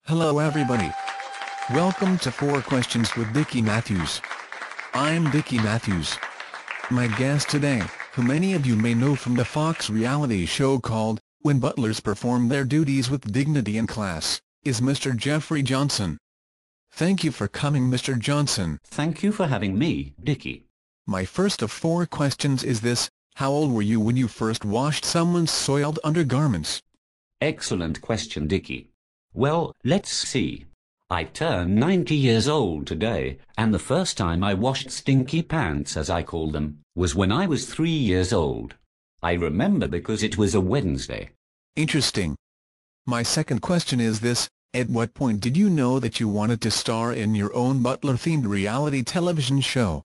Hello everybody. Welcome to 4 Questions with Dicky Matthews. I'm Dicky Matthews. My guest today, who many of you may know from the Fox reality show called When Butlers Perform Their Duties with Dignity and Class, is Mr. Jeffrey Johnson. Thank you for coming, Mr. Johnson. Thank you for having me, Dicky. My first of 4 questions is this: how old were you when you first washed someone's soiled undergarments? Excellent question, Dicky. Well, let's see. I turn 90 years old today, and the first time I washed stinky pants, as I call them, was when I was 3 years old. I remember because it was a Wednesday. Interesting. My second question is this: at what point did you know that you wanted to star in your own butler-themed reality television show?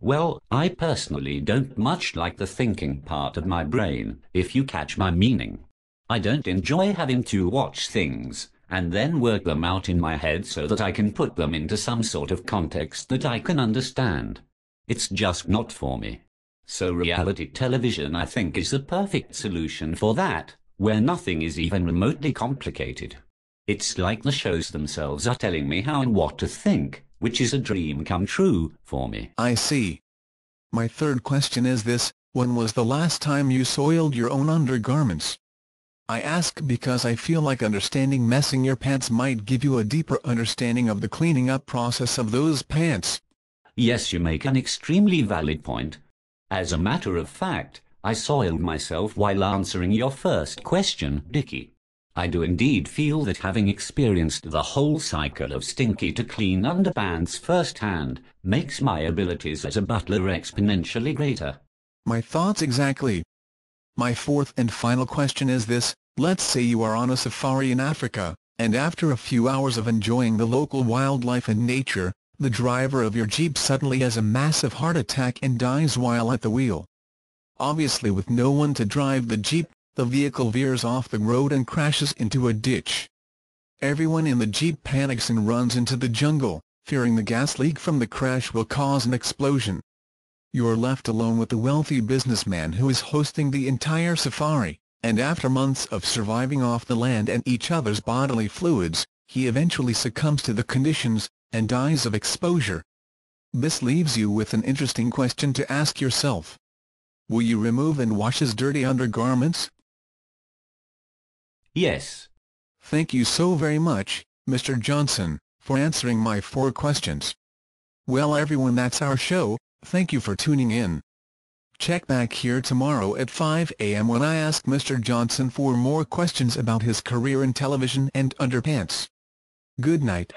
Well, I personally don't much like the thinking part of my brain, if you catch my meaning. I don't enjoy having to watch things and then work them out in my head so that I can put them into some sort of context that I can understand. It's just not for me. So reality television, I think, is the perfect solution for that, where nothing is even remotely complicated. It's like the shows themselves are telling me how and what to think, which is a dream come true for me. I see. My third question is this: when was the last time you soiled your own undergarments? I ask because I feel like understanding messing your pants might give you a deeper understanding of the cleaning up process of those pants. Yes, you make an extremely valid point. As a matter of fact, I soiled myself while answering your first question, Dicky. I do indeed feel that having experienced the whole cycle of stinky to clean underpants firsthand makes my abilities as a butler exponentially greater. My thoughts exactly. My fourth and final question is this: let's say you are on a safari in Africa, and after a few hours of enjoying the local wildlife and nature, the driver of your Jeep suddenly has a massive heart attack and dies while at the wheel. Obviously, with no one to drive the Jeep, the vehicle veers off the road and crashes into a ditch. Everyone in the Jeep panics and runs into the jungle, fearing the gas leak from the crash will cause an explosion. You're left alone with the wealthy businessman who is hosting the entire safari, and after months of surviving off the land and each other's bodily fluids, he eventually succumbs to the conditions, and dies of exposure. This leaves you with an interesting question to ask yourself. Will you remove and wash his dirty undergarments? Yes. Thank you so very much, Mr. Johnson, for answering my 4 questions. Well everyone, that's our show. Thank you for tuning in. Check back here tomorrow at 5 a.m. when I ask Mr. Johnson 4 more questions about his career in television and underpants. Good night.